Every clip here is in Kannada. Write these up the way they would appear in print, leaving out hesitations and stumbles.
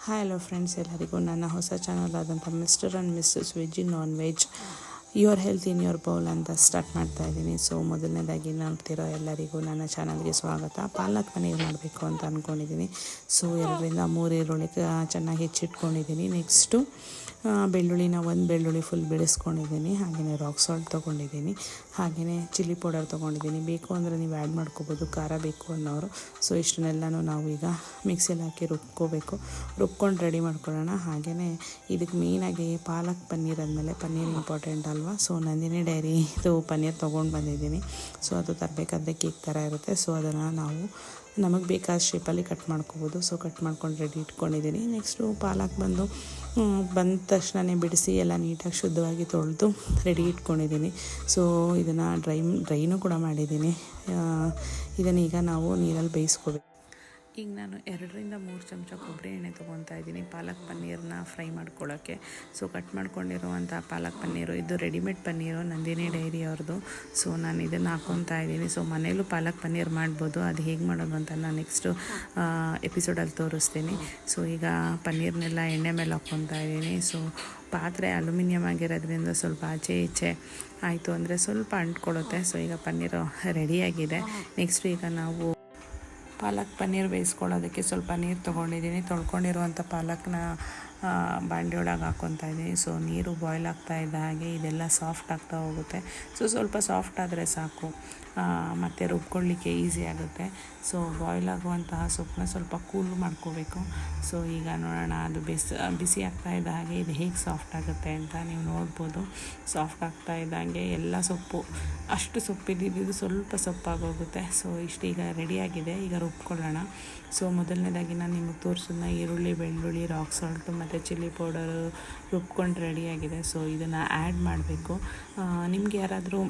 ಹಾಯ್ ಹಲೋ ಫ್ರೆಂಡ್ಸ್, ಎಲ್ಲರಿಗೂ ನನ್ನ ಹೊಸ ಚಾನಲ್ ಆದಂಥ mister and missus veg non veg your health in your bowl ಅಂತ ಸ್ಟಾರ್ಟ್ ಮಾಡ್ತಾ ಇದ್ದೀನಿ. ಸೊ ಮೊದಲನೇದಾಗಿ ನೋಡ್ತಿರೋ ಎಲ್ಲರಿಗೂ ನನ್ನ ಚಾನಲ್ಗೆ ಸ್ವಾಗತ. ಪಾಲಕ್ ಪನ್ನೀರ್ ಮಾಡಬೇಕು ಅಂತ ಅಂದ್ಕೊಂಡಿದ್ದೀನಿ. ಸೊ 2-3 ಈರುಳ್ಳಿ ಚೆನ್ನಾಗಿ ಹೆಚ್ಚಿಟ್ಕೊಂಡಿದ್ದೀನಿ. ನೆಕ್ಸ್ಟು ಬೆಳ್ಳುಳ್ಳಿನ ಒಂದು ಬೆಳ್ಳುಳ್ಳಿ ಫುಲ್ ಬಿಡಿಸ್ಕೊಂಡಿದ್ದೀನಿ. ಹಾಗೆಯೇ ರಾಕ್ ಸಾಲ್ಟ್ ತೊಗೊಂಡಿದ್ದೀನಿ. ಹಾಗೆಯೇ ಚಿಲ್ಲಿ ಪೌಡರ್ ತೊಗೊಂಡಿದ್ದೀನಿ. ಬೇಕು ಅಂದರೆ ನೀವು ಆ್ಯಡ್ ಮಾಡ್ಕೋಬೋದು, ಖಾರ ಬೇಕು ಅನ್ನೋರು. ಸೊ ಇಷ್ಟನ್ನೆಲ್ಲನೂ ನಾವು ಈಗ ಮಿಕ್ಸಿಯಲ್ಲಿ ಹಾಕಿ ರುಬ್ಕೊಂಡು ರೆಡಿ ಮಾಡ್ಕೊಳ್ಳೋಣ. ಹಾಗೆಯೇ ಇದಕ್ಕೆ ಮೇಯ್ನಾಗಿ ಪಾಲಕ್ ಪನ್ನೀರ್ ಅಂದಮೇಲೆ ಪನ್ನೀರ್ ಇಂಪಾರ್ಟೆಂಟ್ ಅಲ್ವಾ. ಸೊ ನಂದಿನಿ ಡೈರಿದು ಪನ್ನೀರ್ ತೊಗೊಂಡು ಬಂದಿದ್ದೀನಿ. ಸೊ ಅದು ತರಬೇಕಾದ್ರೆ ಕೇಕ್ ಥರ ಇರುತ್ತೆ. ಸೊ ಅದನ್ನು ನಾವು ನಮಗೆ ಬೇಕಾದ ಶೇಪಲ್ಲಿ ಕಟ್ ಮಾಡ್ಕೋಬೋದು. ಸೊ ಕಟ್ ಮಾಡ್ಕೊಂಡು ರೆಡಿ ಇಟ್ಕೊಂಡಿದ್ದೀನಿ. ನೆಕ್ಸ್ಟು ಪಾಲಕ್ ಬಂದ ತಕ್ಷಣವೇ ಬಿಡಿಸಿ ಎಲ್ಲ ನೀಟಾಗಿ ಶುದ್ಧವಾಗಿ ತೊಳೆದು ರೆಡಿ ಇಟ್ಕೊಂಡಿದ್ದೀನಿ. ಸೊ ಇದನ್ನು ಡ್ರೈನೂ ಕೂಡ ಮಾಡಿದ್ದೀನಿ. ಇದನ್ನೀಗ ನಾವು ನೀರಲ್ಲಿ ಬೇಯಿಸ್ಕೋಬೇಕು. ಈಗ ನಾನು 2-3 ಚಮಚ ಕೊಬ್ಬರಿ ಎಣ್ಣೆ ತೊಗೊತಾ ಇದ್ದೀನಿ ಪಾಲಕ್ ಪನ್ನೀರನ್ನ ಫ್ರೈ ಮಾಡ್ಕೊಳ್ಳೋಕ್ಕೆ. ಸೊ ಕಟ್ ಮಾಡ್ಕೊಂಡಿರುವಂಥ ಪಾಲಕ್ ಪನ್ನೀರು, ಇದು ರೆಡಿಮೇಡ್ ಪನ್ನೀರು ನಂದಿನಿ ಡೈರಿ ಅವ್ರದ್ದು. ಸೊ ನಾನು ಇದನ್ನು ಹಾಕ್ಕೊತಾ ಇದ್ದೀನಿ. ಸೊ ಮನೇಲೂ ಪಾಲಕ್ ಪನ್ನೀರ್ ಮಾಡ್ಬೋದು. ಅದು ಹೇಗೆ ಮಾಡೋದು ಅಂತ ನಾನು ನೆಕ್ಸ್ಟು ಎಪಿಸೋಡಲ್ಲಿ ತೋರಿಸ್ತೀನಿ. ಸೊ ಈಗ ಪನ್ನೀರ್ನೆಲ್ಲ ಎಣ್ಣೆ ಮೇಲೆ ಹಾಕ್ಕೊತಾ ಇದ್ದೀನಿ. ಸೊ ಪಾತ್ರೆ ಅಲ್ಯೂಮಿನಿಯಮ್ ಆಗಿರೋದ್ರಿಂದ ಸ್ವಲ್ಪ ಆಚೆ ಈಚೆ ಆಯಿತು ಅಂದರೆ ಸ್ವಲ್ಪ ಅಂಟ್ಕೊಳ್ಳುತ್ತೆ. ಸೊ ಈಗ ಪನ್ನೀರು ರೆಡಿಯಾಗಿದೆ. ನೆಕ್ಸ್ಟು ಈಗ ನಾವು ಪಾಲಕ್ ಪನ್ನೀರ್ ಬೇಯಿಸ್ಕೊಳ್ಳೋದಕ್ಕೆ ಸ್ವಲ್ಪ ನೀರು ತೊಗೊಂಡಿದ್ದೀನಿ. ತೊಳ್ಕೊಂಡಿರುವಂಥ ಪಾಲಕ್ನ ಬಾಂಡೆ ಒಳಗೆ ಹಾಕ್ಕೊತಾ ಇದ್ದೀನಿ. ಸೊ ನೀರು ಬಾಯ್ಲ್ ಆಗ್ತಾ ಇದ್ದ ಹಾಗೆ ಇದೆಲ್ಲ ಸಾಫ್ಟ್ ಆಗ್ತಾ ಹೋಗುತ್ತೆ. ಸೊ ಸ್ವಲ್ಪ ಸಾಫ್ಟ್ ಆದರೆ ಸಾಕು, ಮತ್ತು ರುಬ್ಕೊಳ್ಳಿಕ್ಕೆ ಈಸಿ ಆಗುತ್ತೆ. ಸೊ ಬಾಯ್ಲ್ ಆಗುವಂತಹ ಸೊಪ್ಪನ್ನ ಸ್ವಲ್ಪ ಕೂಲ್ ಮಾಡ್ಕೋಬೇಕು. ಸೊ ಈಗ ನೋಡೋಣ, ಅದು ಬಿಸಿ ಆಗ್ತಾ ಇದ್ದ ಹಾಗೆ ಇದು ಹೇಗೆ ಸಾಫ್ಟ್ ಆಗುತ್ತೆ ಅಂತ ನೀವು ನೋಡ್ಬೋದು. ಸಾಫ್ಟ್ ಆಗ್ತಾ ಇದ್ದಂಗೆ ಎಲ್ಲ ಸೊಪ್ಪು, ಅಷ್ಟು ಸೊಪ್ಪಿದ್ದು ಸ್ವಲ್ಪ ಸೊಪ್ಪಾಗೋಗುತ್ತೆ. ಸೊ ಇಷ್ಟು ಈಗ ರೆಡಿಯಾಗಿದೆ. ಈಗ ರುಬ್ಕೊಳ್ಳೋಣ. ಸೊ ಮೊದಲನೇದಾಗಿ ನಾನು ನಿಮಗೆ ತೋರಿಸೋದನ್ನ ಈರುಳ್ಳಿ, ಬೆಳ್ಳುಳ್ಳಿ, ರಾಕ್ ಸಾಲ್ಟು ಮತ್ತು ಚಿಲ್ಲಿ ಪೌಡರು ರುಬ್ಕೊಂಡು ರೆಡಿಯಾಗಿದೆ. ಸೊ ಇದನ್ನು ಆ್ಯಡ್ ಮಾಡಬೇಕು. ನಿಮ್ಗೆ ಯಾರಾದರೂ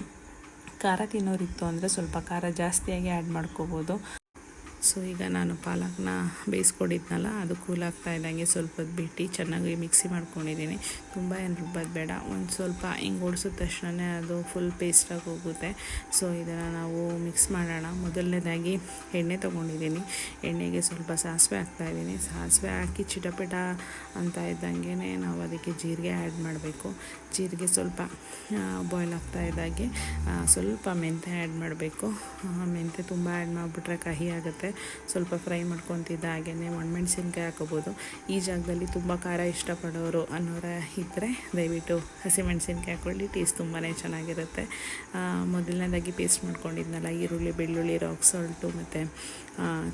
ಖಾರ ತಿನ್ನೋರಿತ್ತು ಅಂದರೆ ಸ್ವಲ್ಪ ಖಾರ ಜಾಸ್ತಿಯಾಗಿ ಆ್ಯಡ್ ಮಾಡ್ಕೋಬೋದು. ಸೊ ಈಗ ನಾನು ಪಾಲಕ್ನ ಬೇಯಿಸ್ಕೊಂಡಿದ್ನಲ್ಲ, ಅದು ಕೂಲ್ ಆಗ್ತಾ ಇದ್ದಂಗೆ ಸ್ವಲ್ಪ ಬಿಟ್ಟು ಚೆನ್ನಾಗಿ ಮಿಕ್ಸಿ ಮಾಡ್ಕೊಂಡಿದ್ದೀನಿ. ತುಂಬ ಏನು ರುಬ್ಬೋದು ಬೇಡ, ಒಂದು ಸ್ವಲ್ಪ ಹಿಂಗೆ ಓಡಿಸಿದ ತಕ್ಷಣ ಅದು ಫುಲ್ ಪೇಸ್ಟಾಗಿ ಹೋಗುತ್ತೆ. ಸೊ ಇದನ್ನು ನಾವು ಮಿಕ್ಸ್ ಮಾಡೋಣ. ಮೊದಲನೇದಾಗಿ ಎಣ್ಣೆ ತೊಗೊಂಡಿದ್ದೀನಿ. ಎಣ್ಣೆಗೆ ಸ್ವಲ್ಪ ಸಾಸಿವೆ ಹಾಕ್ತಾಯಿದ್ದೀನಿ. ಸಾಸಿವೆ ಹಾಕಿ ಚಿಟಪಟ ಅಂತ ಇದ್ದಂಗೆ ನಾವು ಅದಕ್ಕೆ ಜೀರಿಗೆ ಆ್ಯಡ್ ಮಾಡಬೇಕು. ಜೀರಿಗೆ ಸ್ವಲ್ಪ ಬಾಯ್ಲ್ ಆಗ್ತಾ ಇದ್ದಾಗೆ ಸ್ವಲ್ಪ ಮೆಂತ್ಯ ಆ್ಯಡ್ ಮಾಡಬೇಕು. ಮೆಂತ್ಯ ತುಂಬ ಆ್ಯಡ್ ಮಾಡಿಬಿಟ್ರೆ ಕಹಿ ಆಗುತ್ತೆ. ಸ್ವಲ್ಪ ಫ್ರೈ ಮಾಡ್ಕೊತಿದ್ದ ಹಾಗೇ ಒಣಮೆಣ್ಸಿನ್ಕಾಯಿ ಹಾಕೋಬೋದು. ಈ ಜಾಗದಲ್ಲಿ ತುಂಬ ಖಾರ ಇಷ್ಟಪಡೋರು ಅನ್ನೋರ ಇದ್ದರೆ ದಯವಿಟ್ಟು ಹಸಿಮೆಣ್ಸಿನ್ಕಾಯಿ ಹಾಕ್ಕೊಳ್ಳಿ, ಟೇಸ್ಟ್ ತುಂಬಾ ಚೆನ್ನಾಗಿರುತ್ತೆ. ಮೊದಲನೇದಾಗಿ ಪೇಸ್ಟ್ ಮಾಡ್ಕೊಂಡಿದ್ನಲ್ಲ ಈರುಳ್ಳಿ, ಬೆಳ್ಳುಳ್ಳಿ, ರಾಕ್ ಸಾಲ್ಟು ಮತ್ತು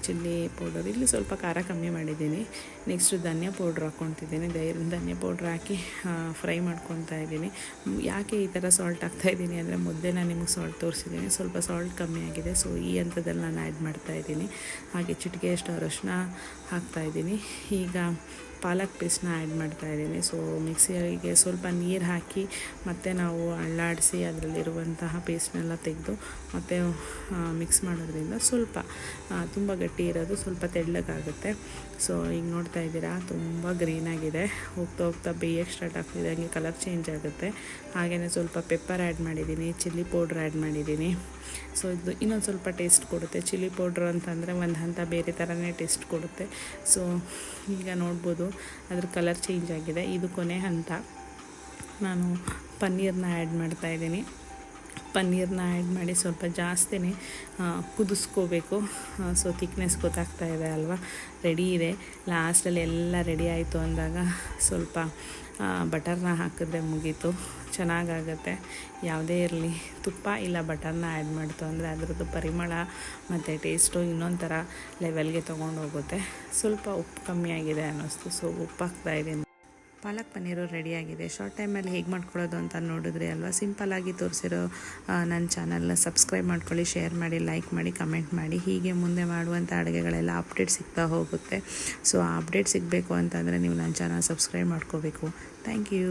ಚಿಲ್ಲಿ ಪೌಡರ್, ಇಲ್ಲಿ ಸ್ವಲ್ಪ ಖಾರ ಕಮ್ಮಿ ಮಾಡಿದ್ದೀನಿ. ನೆಕ್ಸ್ಟು ಧನಿಯಾ ಪೌಡ್ರ್ ಹಾಕ್ಕೊತಿದ್ದೀನಿ. ಧನಿಯಾ ಪೌಡ್ರ್ ಹಾಕಿ ಫ್ರೈ ಮಾಡ್ಕೊತಾ ಇದ್ದೀನಿ. ಯಾಕೆ ಈ ಥರ ಸಾಲ್ಟ್ ಹಾಕ್ತಾಯಿದ್ದೀನಿ ಅಂದರೆ ಮುದ್ದೆನ ನಿಮಗೆ ಸಾಲ್ಟ್ ತೋರಿಸಿದ್ದೀನಿ, ಸ್ವಲ್ಪ ಸಾಲ್ಟ್ ಕಮ್ಮಿ ಆಗಿದೆ. ಸೊ ಈ ಹಂತದಲ್ಲಿ ನಾನು ಆ್ಯಡ್ ಮಾಡ್ತಾಯಿದ್ದೀನಿ. ಹಾಗೆ ಚಿಟಿಕೆಯಷ್ಟು ಅರಶಿನ ಹಾಕ್ತಾಯಿದ್ದೀನಿ. ಈಗ ಪಾಲಕ್ ಪೇಸ್ಟ್ನ ಆ್ಯಡ್ ಮಾಡ್ತಾಯಿದ್ದೀನಿ. ಸೊ ಮಿಕ್ಸಿಗೆ ಸ್ವಲ್ಪ ನೀರು ಹಾಕಿ ಮತ್ತು ನಾವು ಅಳ್ಳಾಡಿಸಿ ಅದರಲ್ಲಿರುವಂತಹ ಪೇಸ್ಟ್ನೆಲ್ಲ ತೆಗೆದು ಮತ್ತು ಮಿಕ್ಸ್ ಮಾಡೋದ್ರಿಂದ ಸ್ವಲ್ಪ ತುಂಬ ಗಟ್ಟಿ ಇರೋದು ಸ್ವಲ್ಪ ತೆಳ್ಳಗಾಗುತ್ತೆ. ಸೊ ಈಗ ನೋಡ್ತಾ ಇದ್ದೀರಾ, ತುಂಬ ಗ್ರೀನಾಗಿದೆ. ಹೋಗ್ತಾ ಹೋಗ್ತಾ ಬೇಯಕ್ಕೆ ಸ್ಟಾರ್ಟ್ ಆಗ್ತಿದೆ, ಹಂಗೆ ಕಲರ್ ಚೇಂಜ್ ಆಗುತ್ತೆ. ಹಾಗೆಯೇ ಸ್ವಲ್ಪ ಪೆಪ್ಪರ್ ಆ್ಯಡ್ ಮಾಡಿದ್ದೀನಿ, ಚಿಲ್ಲಿ ಪೌಡ್ರ್ ಆ್ಯಡ್ ಮಾಡಿದ್ದೀನಿ. ಸೊ ಇದು ಇನ್ನೊಂದು ಸ್ವಲ್ಪ ಟೇಸ್ಟ್ ಕೊಡುತ್ತೆ. ಚಿಲ್ಲಿ ಪೌಡ್ರ್ ಅಂತಂದರೆ ಒಂದು ಹಂತ ಬೇರೆ ಥರನೇ ಟೇಸ್ಟ್ ಕೊಡುತ್ತೆ. ಸೊ ಈಗ ನೋಡ್ಬೋದು ಅದ್ರ ಕಲರ್ ಚೇಂಜ್ ಆಗಿದೆ. ಇದು ಕೊನೆ ಹಂತ. ನಾನು ಪನ್ನೀರನ್ನ ಆ್ಯಡ್ ಮಾಡ್ತಾಯಿದ್ದೀನಿ. ಪನ್ನೀರನ್ನ ಆ್ಯಡ್ ಮಾಡಿ ಸ್ವಲ್ಪ ಜಾಸ್ತಿನೇ ಕುದಿಸ್ಕೋಬೇಕು. ಸೊ ಥಿಕ್ನೆಸ್ ಗೊತ್ತಾಗ್ತಾ ಇದೆ ಅಲ್ವಾ, ರೆಡಿ ಇದೆ. ಲಾಸ್ಟಲ್ಲಿ ಎಲ್ಲ ರೆಡಿ ಆಯಿತು ಅಂದಾಗ ಸ್ವಲ್ಪ ಬಟರ್ನ ಹಾಕಿದ್ರೆ ಮುಗೀತು, ಚೆನ್ನಾಗಾಗುತ್ತೆ. ಯಾವುದೇ ಇರಲಿ, ತುಪ್ಪ ಇಲ್ಲ ಬಟರ್ನ ಆ್ಯಡ್ ಮಾಡ್ತು ಅಂದರೆ ಅದರದ್ದು ಪರಿಮಳ ಮತ್ತು ಟೇಸ್ಟು ಇನ್ನೊಂದು ಥರ ಲೆವೆಲ್ಗೆ ತೊಗೊಂಡೋಗುತ್ತೆ. ಸ್ವಲ್ಪ ಉಪ್ಪು ಕಮ್ಮಿ ಆಗಿದೆ ಅನ್ನಿಸ್ತು, ಸೊ ಉಪ್ಪು ಹಾಕ್ತಾಯಿದ್ದೀನಿ. ಪಾಲಕ್ ಪನ್ನೀರು ರೆಡಿಯಾಗಿದೆ. ಶಾರ್ಟ್ ಟೈಮಲ್ಲಿ ಹೇಗೆ ಮಾಡ್ಕೊಳ್ಳೋದು ಅಂತ ನೋಡಿದ್ರಿ ಅಲ್ವಾ. ಸಿಂಪಲ್ಲಾಗಿ ತೋರಿಸಿರೋ ನನ್ನ ಚಾನಲ್ನ ಸಬ್ಸ್ಕ್ರೈಬ್ ಮಾಡ್ಕೊಳ್ಳಿ, ಶೇರ್ ಮಾಡಿ, ಲೈಕ್ ಮಾಡಿ, ಕಮೆಂಟ್ ಮಾಡಿ. ಹೀಗೆ ಮುಂದೆ ಮಾಡುವಂಥ ಅಡುಗೆಗಳೆಲ್ಲ ಅಪ್ಡೇಟ್ ಸಿಗ್ತಾ ಹೋಗುತ್ತೆ. ಸೊ ಆ ಅಪ್ಡೇಟ್ ಸಿಗಬೇಕು ಅಂತಂದರೆ ನೀವು ನನ್ನ ಚಾನಲ್ ಸಬ್ಸ್ಕ್ರೈಬ್ ಮಾಡ್ಕೋಬೇಕು. Thank you.